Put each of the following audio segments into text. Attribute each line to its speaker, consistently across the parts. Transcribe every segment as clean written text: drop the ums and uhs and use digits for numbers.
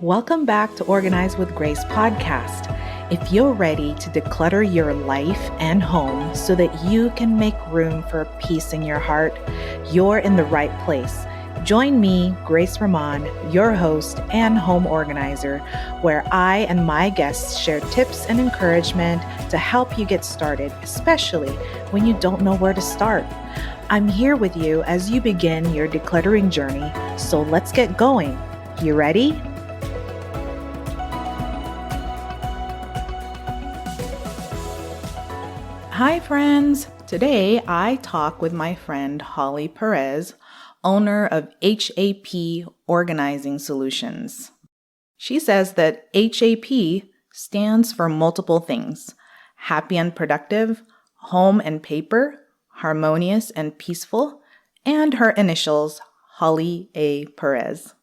Speaker 1: Welcome back to Organize with Grace podcast. If you're ready to declutter your life and home so that you can make room for peace in your heart, you're in the right place. Join me, Grace Ramon, your host and home organizer, where I and my guests share tips and encouragement to help you get started, especially when you don't know where to start. I'm here with you as you begin your decluttering journey, so let's get going. You ready? Hi, friends. Today, I talk with my friend Holly Perez, owner of H.A.P Organizing Solutions. She says that H.A.P stands for multiple things: happy and productive, home and paper, harmonious and peaceful, and her initials, Holly A. Perez.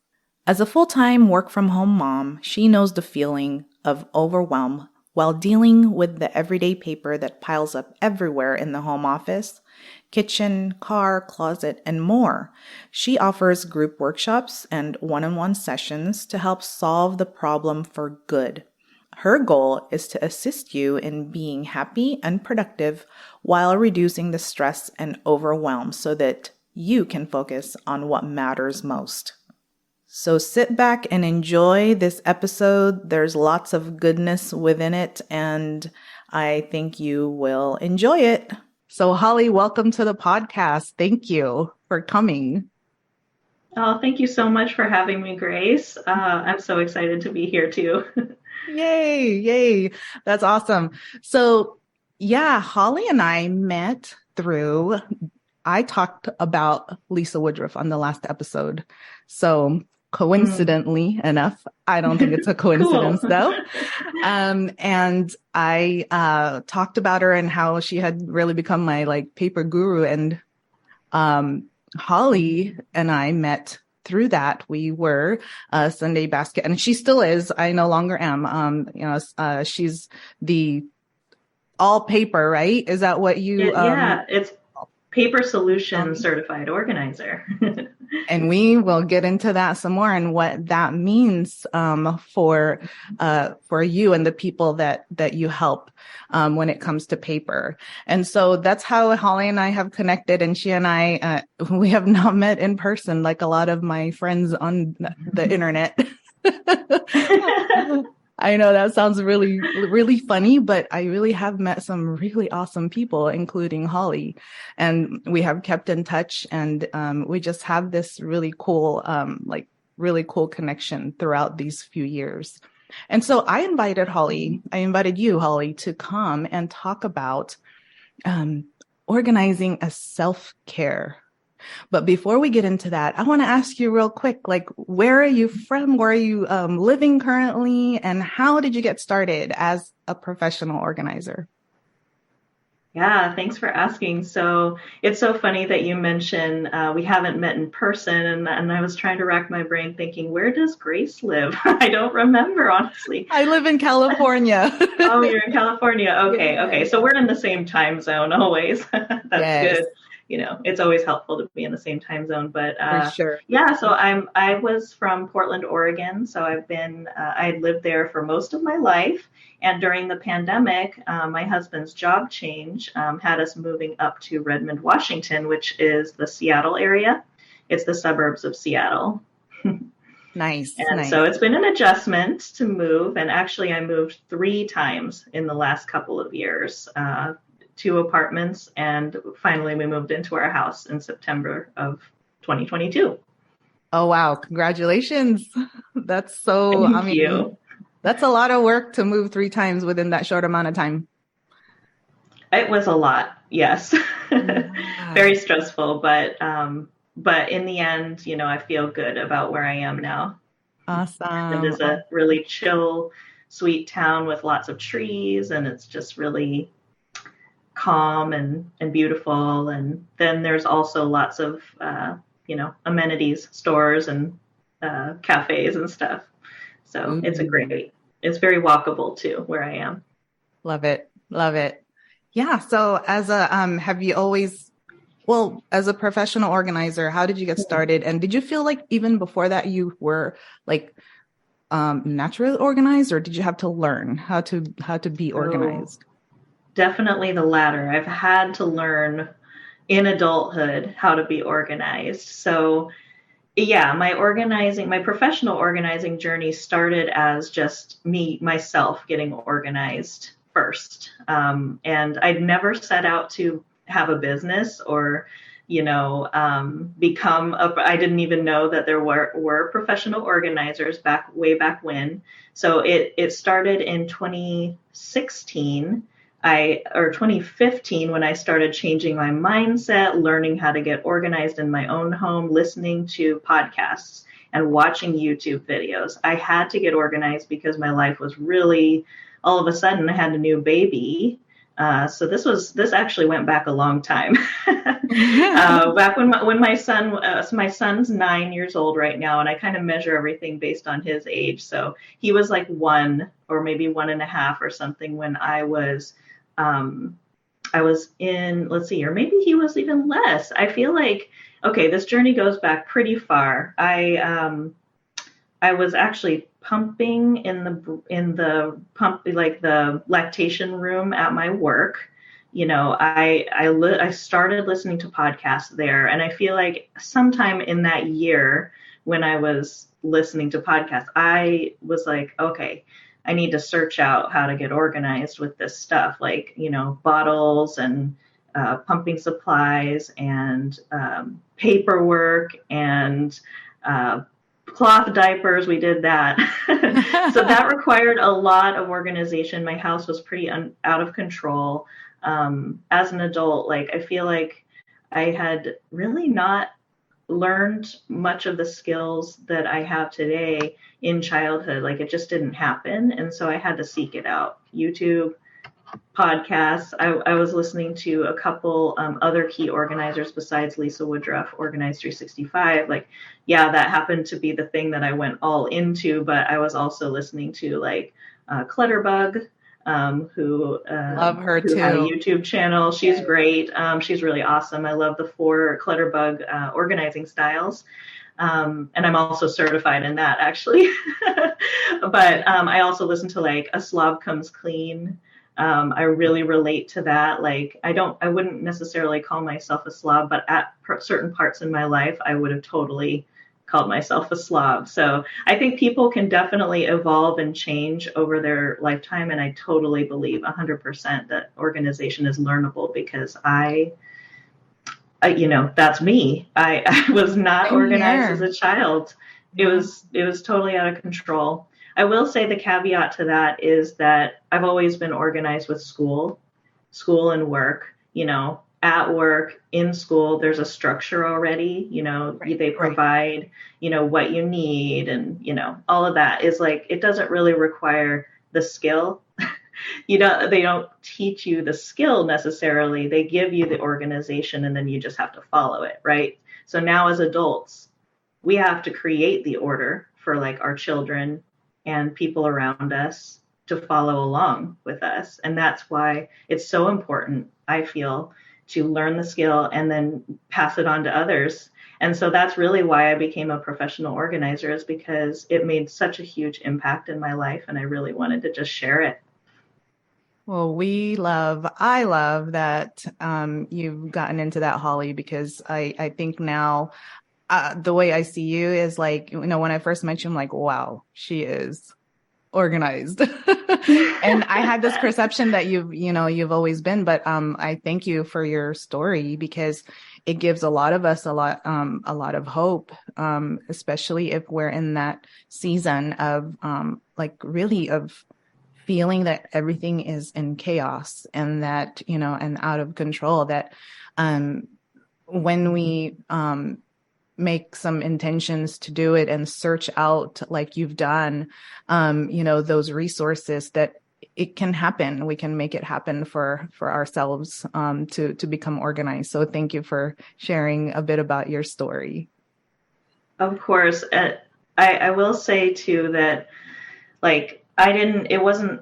Speaker 1: As a full-time work-from-home mom, she knows the feeling of overwhelm while dealing with the everyday paper that piles up everywhere in the home office, kitchen, car, closet, and more. She offers group workshops and one-on-one sessions to help solve the problem for good. Her goal is to assist you in being happy and productive while reducing the stress and overwhelm so that you can focus on what matters most. So sit back and enjoy this episode. There's lots of goodness within it, and I think you will enjoy it. So Holly, welcome to the podcast. Thank you for coming.
Speaker 2: Oh, thank you so much for having me, Grace. I'm so excited to be here too.
Speaker 1: Yay. That's awesome. So yeah, Holly and I met I talked about Lisa Woodruff on the last episode. So coincidentally enough, I don't think it's a coincidence though. And I talked about her and how she had really become my paper guru. And Holly and I met through that. We were Sunday basket, and she still is. I no longer am. She's the all paper, right? Is that what you?
Speaker 2: Yeah, it's Paper Solutions Certified Organizer.
Speaker 1: And we will get into that some more and what that means for you and the people that you help when it comes to paper. And so that's how Holly and I have connected. And she and I, we have not met in person like a lot of my friends on the internet. I know that sounds really, really funny, but I really have met some really awesome people, including Holly, and we have kept in touch, and we just have this really cool connection throughout these few years. And so I invited you, Holly, to come and talk about organizing as self-care. But before we get into that, I want to ask you real quick, where are you from? Where are you living currently? And how did you get started as a professional organizer?
Speaker 2: Yeah, thanks for asking. So it's so funny that you mentioned we haven't met in person. And I was trying to rack my brain thinking, where does Grace live? I don't remember, honestly.
Speaker 1: I live in California.
Speaker 2: Oh, you're in California. Okay. Yeah. Okay. So we're in the same time zone always. That's yes. Good. It's always helpful to be in the same time zone, but
Speaker 1: for sure.
Speaker 2: Yeah. So I was from Portland, Oregon. So I had lived there for most of my life. And during the pandemic, my husband's job change had us moving up to Redmond, Washington, which is the Seattle area. It's the suburbs of Seattle.
Speaker 1: Nice.
Speaker 2: And so it's been an adjustment to move. And actually, I moved 3 times in the last couple of years. 2 apartments, and finally we moved into our house in September of 2022.
Speaker 1: Oh, wow. Congratulations. That's so,
Speaker 2: Thank you.
Speaker 1: That's a lot of work to move 3 times within that short amount of time.
Speaker 2: It was a lot. Yes. Yeah. Very stressful, but in the end, I feel good about where I am now.
Speaker 1: Awesome.
Speaker 2: It is a really chill, sweet town with lots of trees, and it's just really calm and beautiful. And then there's also lots of amenities, stores and cafes and stuff. So It's very walkable too where I am.
Speaker 1: Love it. Yeah. So as a professional organizer, how did you get started? And did you feel like even before that you were naturally organized, or did you have to learn how to be
Speaker 2: So
Speaker 1: organized?
Speaker 2: definitely the latter. I've had to learn in adulthood how to be organized. So yeah, my professional organizing journey started as just myself getting organized first. And I'd never set out to have a business or, I didn't even know that there were professional organizers way back when. So it started in 2016. Or 2015 when I started changing my mindset, learning how to get organized in my own home, listening to podcasts and watching YouTube videos. I had to get organized because my life was really, all of a sudden I had a new baby. So this actually went back a long time. Back when my son's 9 years old right now, and I kind of measure everything based on his age. So he was like 1 or maybe 1.5 or something when I was in, let's see, or maybe he was even less. I feel like, okay, this journey goes back pretty far. I was actually pumping in the pump, like the lactation room at my work. I started listening to podcasts there, and I feel like sometime in that year when I was listening to podcasts, I was like, okay, I need to search out how to get organized with this stuff, like, bottles and pumping supplies and paperwork and uh, cloth diapers. We did that. So that required a lot of organization. My house was pretty out of control. As an adult, like, I feel like I had really not learned much of the skills that I have today in childhood. Like, it just didn't happen. And so I had to seek it out. YouTube, podcasts. I was listening to a couple other key organizers besides Lisa Woodruff, Organize 365. Like, yeah, that happened to be the thing that I went all into, but I was also listening to like Clutterbug,
Speaker 1: Love her
Speaker 2: who had a
Speaker 1: too.
Speaker 2: YouTube channel. She's great. She's really awesome. I love the 4 Clutterbug organizing styles. And I'm also certified in that, actually. But I also listen to like A Slob Comes Clean. I really relate to that. Like, I wouldn't necessarily call myself a slob, but at certain parts in my life, I would have totally called myself a slob. So I think people can definitely evolve and change over their lifetime. And I totally believe 100% that organization is learnable because that's me. I was not
Speaker 1: Same
Speaker 2: organized as
Speaker 1: here.
Speaker 2: a child. It
Speaker 1: Yeah.
Speaker 2: was totally out of control. I will say the caveat to that is that I've always been organized with school and work. At work, in school, there's a structure already.
Speaker 1: Right.
Speaker 2: They
Speaker 1: Right.
Speaker 2: provide, what you need, and all of that is like, it doesn't really require the skill. They don't teach you the skill necessarily. They give you the organization and then you just have to follow it, right? So now as adults, we have to create the order for like our children and people around us to follow along with us. And that's why it's so important, I feel, to learn the skill and then pass it on to others. And so that's really why I became a professional organizer, is because it made such a huge impact in my life and I really wanted to just share it.
Speaker 1: Well, I love that you've gotten into that, Holly, because I think now the way I see you is like, when I first met you, I'm like, wow, she is organized. And I had this perception that you've always been, but I thank you for your story because it gives a lot of us a lot of hope, especially if we're in that season of like really of feeling that everything is in chaos and that, and out of control, that um when we make some intentions to do it and search out like you've done, those resources, that it can happen. We can make it happen for ourselves, to become organized. So thank you for sharing a bit about your story.
Speaker 2: Of course. I will say too that, like, I didn't, it wasn't,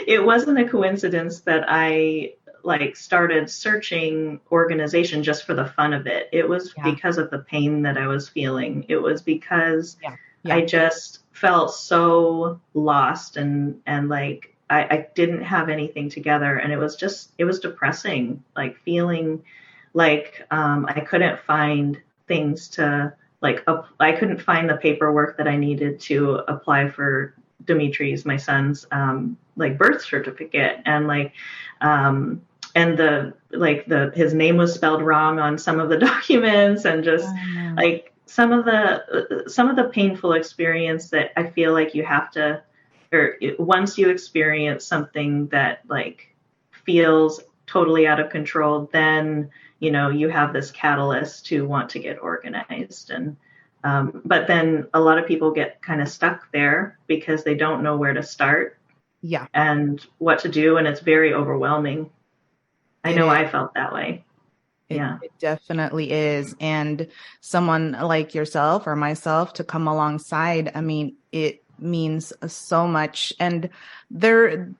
Speaker 2: it wasn't a coincidence that I like started searching organization just for the fun of it. It was
Speaker 1: Yeah.
Speaker 2: because of the pain that I was feeling. It was because
Speaker 1: Yeah.
Speaker 2: I
Speaker 1: Yeah.
Speaker 2: just felt so lost and like I didn't have anything together, and it was depressing, like feeling like I couldn't find things to I couldn't find the paperwork that I needed to apply for Dimitri's, my son's, like birth certificate, and and the his name was spelled wrong on some of the documents, and just
Speaker 1: Oh, no.
Speaker 2: like some of the painful experience that I feel like you have to, once you experience something that like feels totally out of control, then you have this catalyst to want to get organized. And but then a lot of people get kind of stuck there because they don't know where to start
Speaker 1: Yeah,
Speaker 2: and what to do, and it's very overwhelming. I
Speaker 1: it
Speaker 2: know
Speaker 1: is.
Speaker 2: I felt that way. Yeah.
Speaker 1: It definitely is. And someone like yourself or myself to come alongside, I mean, it means so much. And there,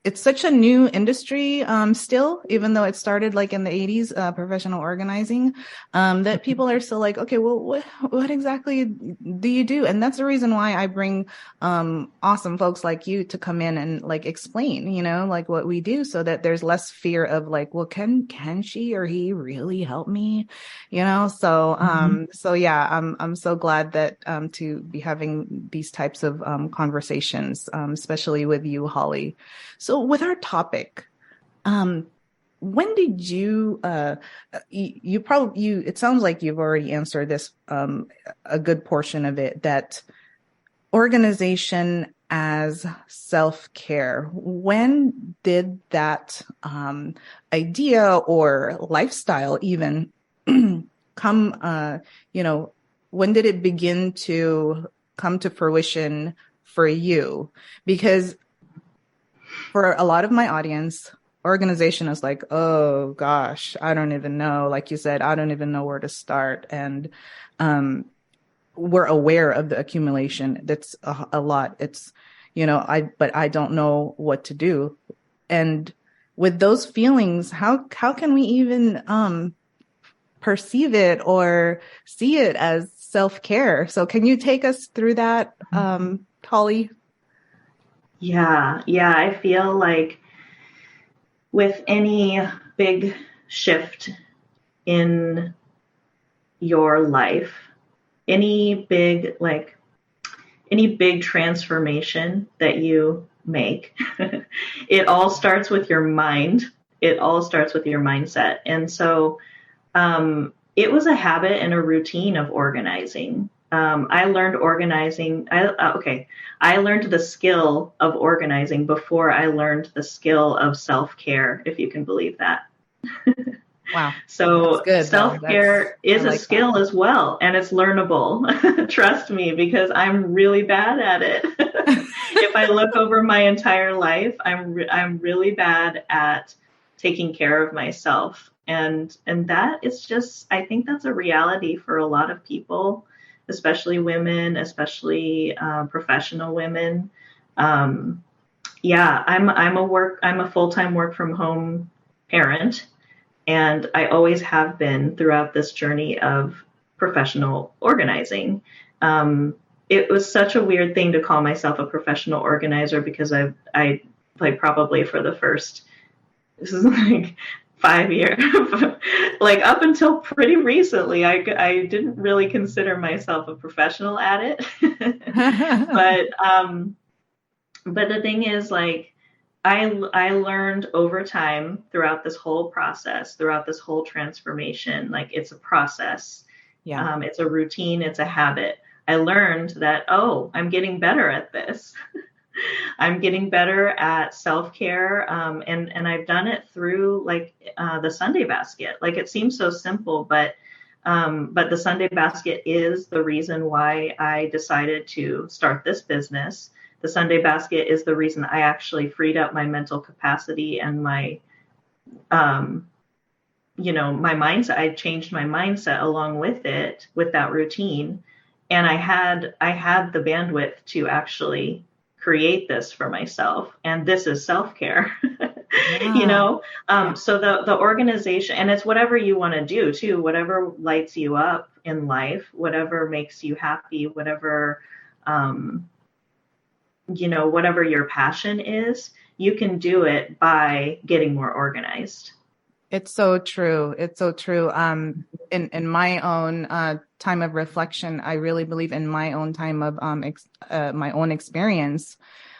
Speaker 1: it's such a new industry still, even though it started like in the 80s, professional organizing, that people are still like, okay, well, what exactly do you do? And that's the reason why I bring awesome folks like you to come in and like explain, like what we do, so that there's less fear of like, well, can she or he really help me? So so yeah, I'm so glad that to be having these types of conversations, especially with you, Holly. So with our topic, when did you it sounds like you've already answered this, a good portion of it, that organization as self-care. When did that idea or lifestyle even come, when did it begin to come to fruition for you? Because for a lot of my audience, organization is like, oh gosh, I don't even know. Like you said, I don't even know where to start. And we're aware of the accumulation. That's a lot. It's, but I don't know what to do. And with those feelings, how can we even perceive it or see it as self-care? So can you take us through that, Holly?
Speaker 2: Yeah. Yeah. I feel like with any big shift in your life, any big, any big transformation that you make, it all starts with your mind. It all starts with your mindset. And so it was a habit and a routine of organizing. I learned organizing. I learned the skill of organizing before I learned the skill of self-care, if you can believe that.
Speaker 1: Wow. That's
Speaker 2: So
Speaker 1: good though.
Speaker 2: self-care
Speaker 1: I
Speaker 2: is a
Speaker 1: like that.
Speaker 2: skill as well, and it's learnable. Trust me, because I'm really bad at it. If I look over my entire life, I'm really bad at taking care of myself, and that is just, I think that's a reality for a lot of people, especially women, especially professional women. Um, yeah, I'm a full-time work from home parent, and I always have been throughout this journey of professional organizing. It was such a weird thing to call myself a professional organizer because I like probably for the first, this is like 5 years, like up until pretty recently, I didn't really consider myself a professional at it. But but the thing is, like, I learned over time throughout this whole process, throughout this whole transformation, like it's a process,
Speaker 1: Yeah.
Speaker 2: it's a routine, it's a habit. I learned that, oh, I'm getting better at this. I'm getting better at self-care, and I've done it through the Sunday basket. Like it seems so simple, but the Sunday basket is the reason why I decided to start this business. The Sunday basket is the reason I actually freed up my mental capacity and my um, my mindset. I changed my mindset along with it, with that routine, and I had the bandwidth to actually create this for myself, and this is self-care.
Speaker 1: Wow. Yeah.
Speaker 2: So the organization, and it's whatever you want to do too, whatever lights you up in life, whatever makes you happy, whatever um, whatever your passion is, you can do it by getting more organized.
Speaker 1: It's so true. It's so true. In my own time of reflection, I really believe in my own time of my own experience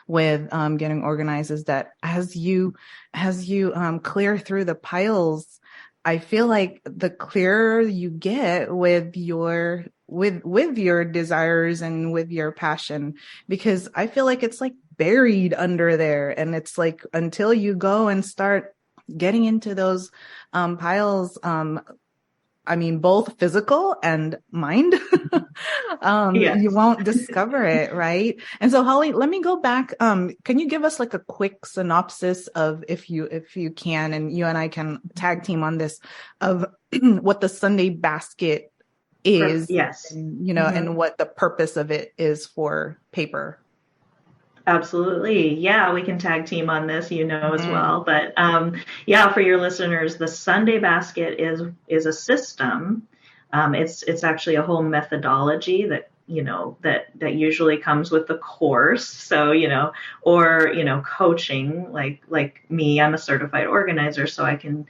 Speaker 1: with getting organized is that as you clear through the piles, I feel like the clearer you get with your desires and with your passion, because I feel like it's like buried under there, and it's like until you go and start getting into those piles, I mean, both physical and mind,
Speaker 2: Yes.
Speaker 1: you won't discover it, right? And so, Holly, let me go back. Can you give us like a quick synopsis of, if you can, and you and I can tag team on this, of what the Sunday basket is,
Speaker 2: Yes.
Speaker 1: and, and what the purpose of it is for paper?
Speaker 2: Absolutely. Yeah, we can tag team on this, as
Speaker 1: Mm-hmm.
Speaker 2: well. But yeah, for your listeners, the Sunday basket is a system. It's actually a whole methodology that that usually comes with the course. So or coaching, like me, I'm a certified organizer, so I can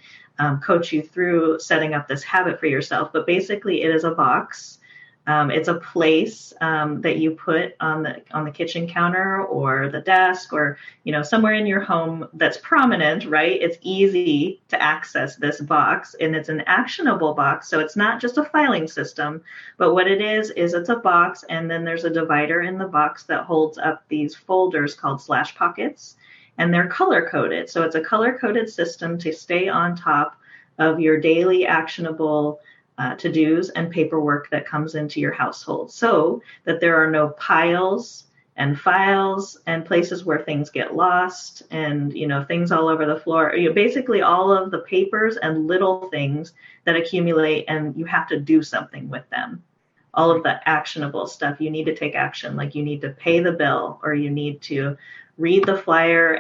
Speaker 2: coach you through setting up this habit for yourself. But basically, it is a box. It's a place that you put on the kitchen counter or the desk, or somewhere in your home that's prominent, right? It's easy to access this box, and it's an actionable box. So it's not just a filing system, but what it is it's a box, and then there's a divider in the box that holds up these folders called slash pockets, and they're color coded. So it's a color coded system to stay on top of your daily actionable to-dos and paperwork that comes into your household, so that there are no piles and files and places where things get lost, and things all over the floor. Basically all of the papers and little things that accumulate, and you have to do something with them. All of the actionable stuff, you need to take action, like you need to pay the bill, or you need to read the flyer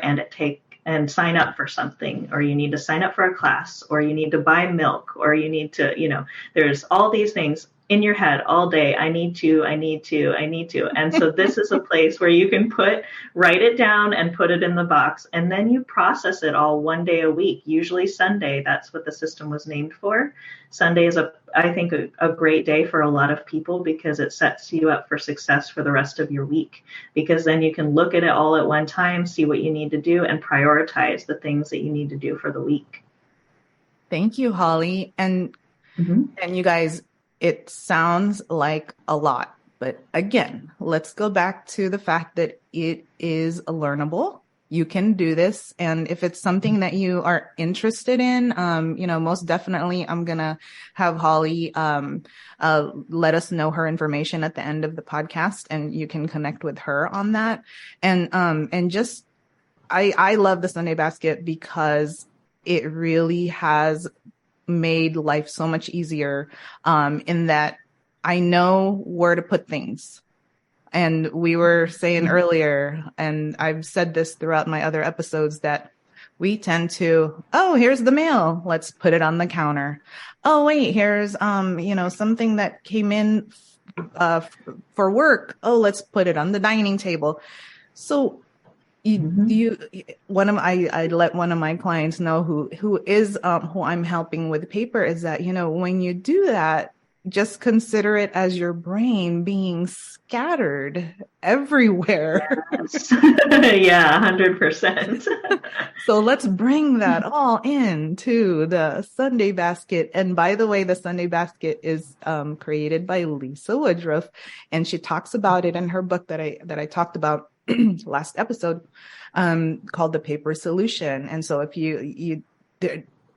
Speaker 2: and sign up for something, or you need to sign up for a class, or you need to buy milk, or you need to, there's all these things in your head all day. I need to. And so this is a place where you can write it down and put it in the box, and then you process it all one day a week, usually Sunday. That's what the system was named for. Sunday is I think a great day for a lot of people, because it sets you up for success for the rest of your week, because then you can look at it all at one time, see what you need to do, and prioritize the things that you need to do for the week.
Speaker 1: Thank you, Holly. And you guys, it sounds like a lot, but again, let's go back to the fact that it is learnable. You can do this. And if it's something that you are interested in, most definitely I'm going to have Holly, let us know her information at the end of the podcast, and you can connect with her on that. And just, I love the Sunday basket because it really has made life so much easier, in that I know where to put things. And we were saying earlier, and I've said this throughout my other episodes, that we tend to, oh, here's the mail, let's put it on the counter. Oh, wait, here's, something that came in for work. Oh, let's put it on the dining table. So I let one of my clients know who I'm helping with paper, is that, when you do that, just consider it as your brain being scattered everywhere.
Speaker 2: Yes. Yeah, 100%.
Speaker 1: So let's bring that all into the Sunday basket. And by the way, the Sunday basket is created by Lisa Woodruff, and she talks about it in her book that I talked about last episode, called The Paper Solution. And so if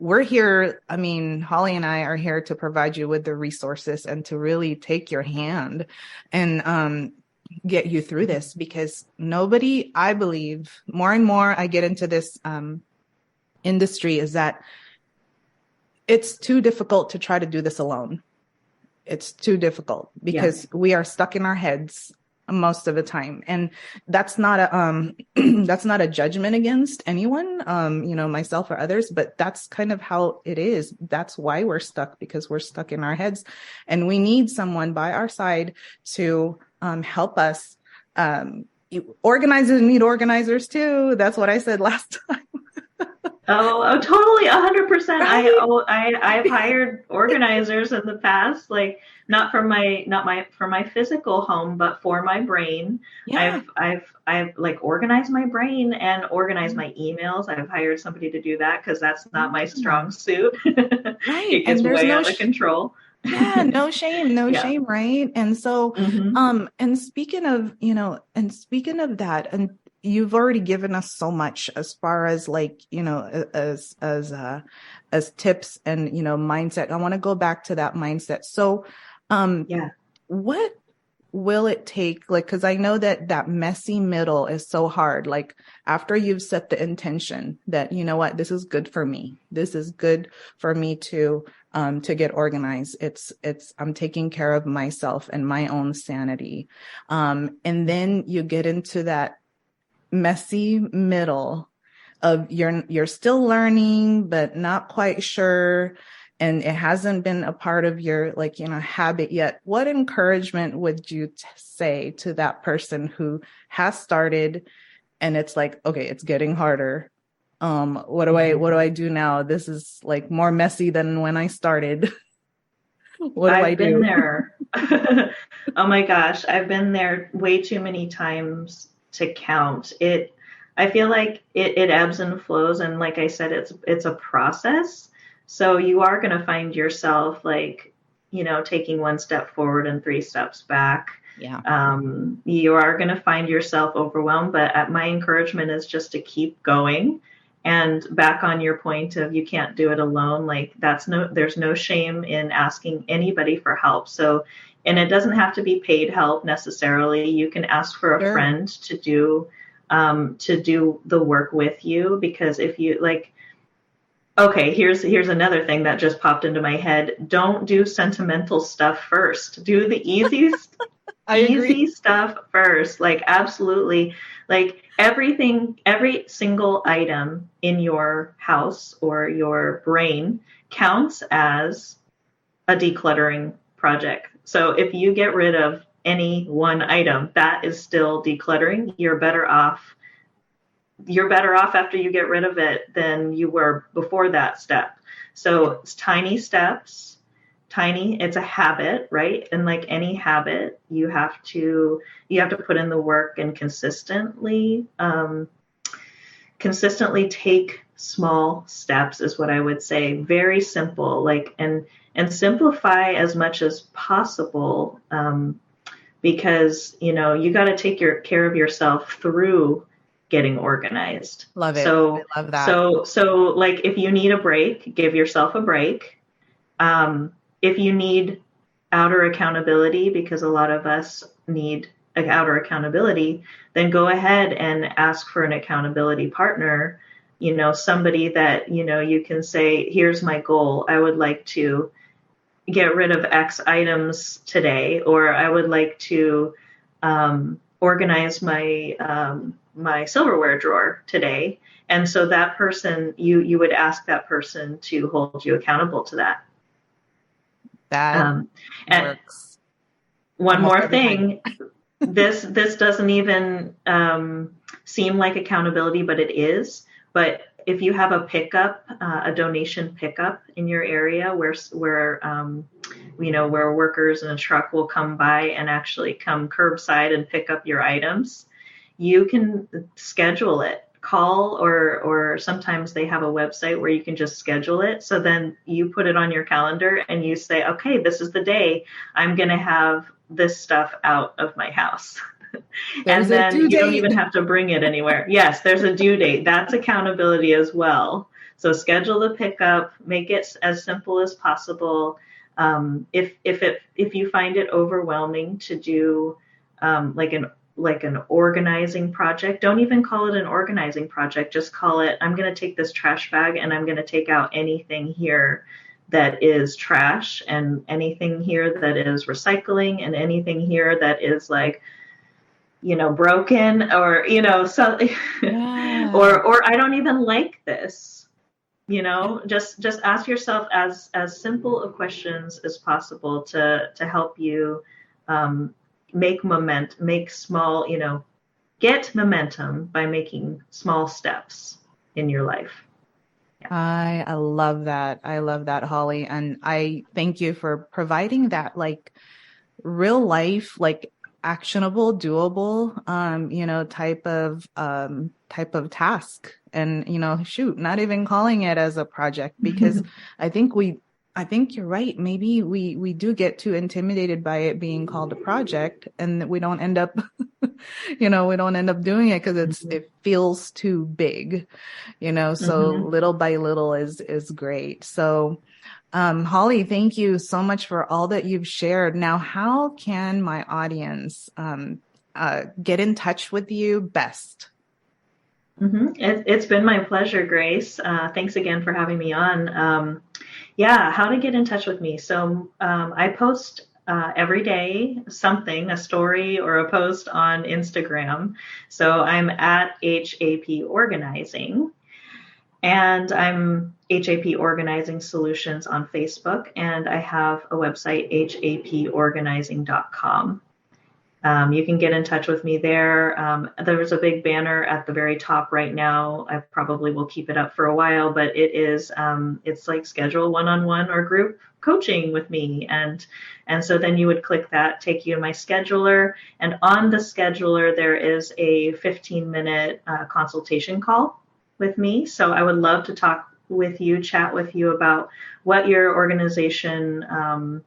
Speaker 1: we're here, I mean, Holly and I are here to provide you with the resources and to really take your hand and get you through this, because nobody, I believe, more and more I get into this industry, is that it's too difficult to try to do this alone. It's too difficult because we are stuck in our heads most of the time. And that's not a that's not a judgment against anyone, myself or others, but that's kind of how it is. That's why we're stuck, because we're stuck in our heads, and we need someone by our side to help us organizers need organizers too. That's what I said last time.
Speaker 2: Oh, totally, 100%.
Speaker 1: Right?
Speaker 2: I've hired organizers in the past, like not for my physical home, but for my brain.
Speaker 1: Yeah.
Speaker 2: I've like organized my brain and organized my emails. I've hired somebody to do that because that's not my
Speaker 1: Yeah.
Speaker 2: strong suit.
Speaker 1: Right.
Speaker 2: It gets
Speaker 1: And there's
Speaker 2: way
Speaker 1: no
Speaker 2: out of control.
Speaker 1: yeah, no
Speaker 2: Yeah.
Speaker 1: shame, right? And so,
Speaker 2: Hmm.
Speaker 1: and speaking of, and speaking of that, and you've already given us so much as far as like, as tips and, mindset. I want to go back to that mindset. So, um,
Speaker 2: Yeah.
Speaker 1: what will it take, like, because I know that that messy middle is so hard, like after you've set the intention that, you know what, this is good for me, this is good for me to get organized, it's I'm taking care of myself and my own sanity, and then you get into that messy middle of you're still learning but not quite sure, and it hasn't been a part of your, like, habit yet. What encouragement would you say to that person who has started and it's like, okay, it's getting harder, what do I do now? This is like more messy than when I started. What do I
Speaker 2: I've been
Speaker 1: do?
Speaker 2: there. Oh my gosh, I've been there way too many times to count. I feel like it ebbs and flows, and like I said, it's a process. So you are going to find yourself like, taking one step forward and three steps back.
Speaker 1: Yeah.
Speaker 2: You are going to find yourself overwhelmed, but my encouragement is just to keep going. And back on your point of you can't do it alone, like there's no shame in asking anybody for help. So, and it doesn't have to be paid help necessarily. You can ask for a
Speaker 1: Sure.
Speaker 2: friend to do the work with you, because if you like, okay, here's another thing that just popped into my head. Don't do sentimental stuff first. Do the
Speaker 1: I agree.
Speaker 2: easy stuff first. Like, absolutely. Like, every single item in your house or your brain counts as a decluttering project. So if you get rid of any one item, that is still decluttering. You're better off after you get rid of it than you were before that step. So
Speaker 1: Yeah.
Speaker 2: it's tiny steps, it's a habit, right? And like any habit, you have to put in the work and consistently take small steps is what I would say. Very simple, like, and simplify as much as possible, because you got to take care of yourself through getting organized.
Speaker 1: Love it.
Speaker 2: So
Speaker 1: I love that.
Speaker 2: so like, if you need a break, give yourself a break. If you need outer accountability, because a lot of us need outer accountability, then go ahead and ask for an accountability partner. Somebody that you can say, here's my goal, I would like to get rid of X items today, or I would like to organize my silverware drawer today. And so that person, you would ask that person to hold you accountable to that.
Speaker 1: That
Speaker 2: Um, and
Speaker 1: works
Speaker 2: one
Speaker 1: almost
Speaker 2: more
Speaker 1: every time.
Speaker 2: thing, this doesn't even seem like accountability, but it is. But if you have a donation pickup in your area, where workers in a truck will come by and actually come curbside and pick up your items, you can schedule it. Call, or sometimes they have a website where you can just schedule it. So then you put it on your calendar and you say, okay, this is the day I'm going to have this stuff out of my house.
Speaker 1: There's
Speaker 2: And
Speaker 1: a
Speaker 2: then
Speaker 1: due
Speaker 2: you don't
Speaker 1: date.
Speaker 2: even have to bring it anywhere. Yes, there's a due date. That's accountability as well. So schedule the pickup, make it as simple as possible. If you find it overwhelming to do, like an organizing project, don't even call it an organizing project. Just call it, I'm going to take this trash bag and I'm going to take out anything here that is trash, and anything here that is recycling, and anything here that is like, broken, or, so,
Speaker 1: Yeah.
Speaker 2: or I don't even like this. Just ask yourself as simple of questions as possible to help you, um, make small, get momentum by making small steps in your life.
Speaker 1: I love that. I love that, Holly. And I thank you for providing that like real life, like actionable, doable, type of task. And, shoot, not even calling it as a project, because I think I think you're right. Maybe we do get too intimidated by it being called a project, and we don't end up, we don't end up doing it because it feels too big, so little by little is great. So, Holly, thank you so much for all that you've shared. Now, how can my audience get in touch with you best?
Speaker 2: It's been my pleasure, Grace. Thanks again for having me on. Yeah, how to get in touch with me. So I post every day something, a story or a post on Instagram. So I'm at H.A.P Organizing. And I'm H.A.P Organizing Solutions on Facebook, and I have a website, haporganizing.com. You can get in touch with me there. There's a big banner at the very top right now. I probably will keep it up for a while, but it's like schedule one-on-one or group coaching with me. And so then you would click that, take you to my scheduler. And on the scheduler, there is a 15-minute consultation call with me. So I would love to talk with you, chat with you about what your organization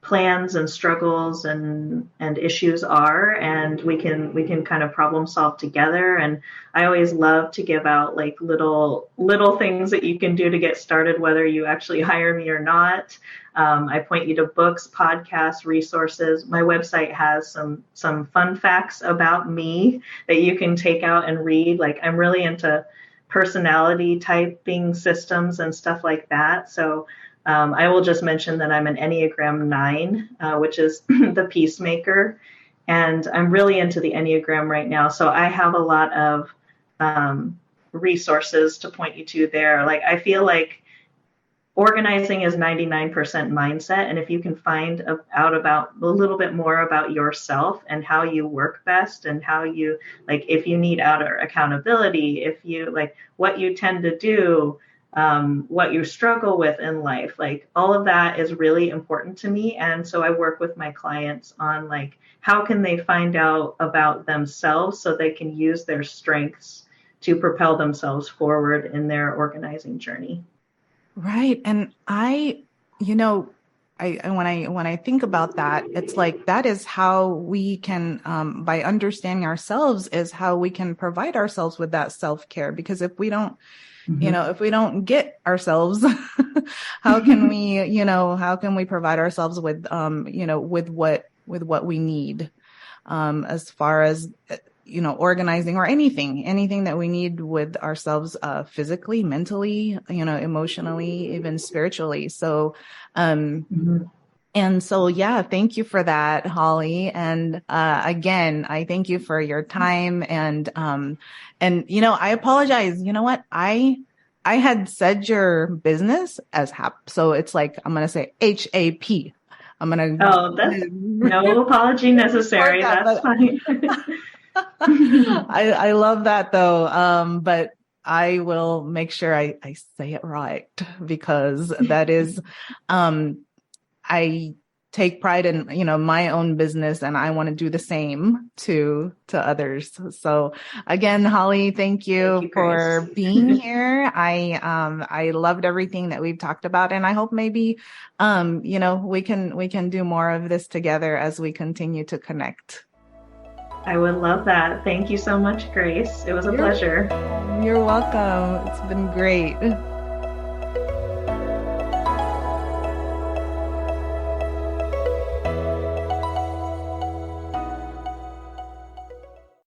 Speaker 2: plans and struggles and issues are, and we can kind of problem solve together. And I always love to give out like little things that you can do to get started, whether you actually hire me or not. I point you to books, podcasts, resources. My website has some fun facts about me that you can take out and read. Like, I'm really into personality typing systems and stuff like that. So I will just mention that I'm an Enneagram 9, which is the peacemaker. And I'm really into the Enneagram right now. So I have a lot of resources to point you to there. Like, I feel like organizing is 99% mindset. And if you can find out about a little bit more about yourself and how you work best, and how you, like, if you need outer accountability, if you like what you tend to do, what you struggle with in life, like all of that is really important to me. And so I work with my clients on like, how can they find out about themselves so they can use their strengths to propel themselves forward in their organizing journey.
Speaker 1: Right. And when I think about that, it's like, that is how we can, by understanding ourselves, is how we can provide ourselves with that self-care. Because if we don't, if we don't get ourselves, how can we provide ourselves with, with what we need, as far as, organizing, or anything that we need with ourselves, physically, mentally, emotionally, even spiritually. So, and so, yeah, thank you for that, Holly. And, again, I thank you for your time. And, I apologize. You know what? I had said your business as H.A.P. So it's like, I'm going to say H.A.P.
Speaker 2: Oh, that's no apology necessary. That's fine.
Speaker 1: I love that though. But I will make sure I say it right, because that is, I take pride in, my own business, and I want to do the same to others. So again, Holly, thank you for being here. I loved everything that we've talked about, and I hope maybe, we can do more of this together as we continue to connect.
Speaker 2: I would love that. Thank you so much, Grace. It was a pleasure.
Speaker 1: You're welcome. It's been great.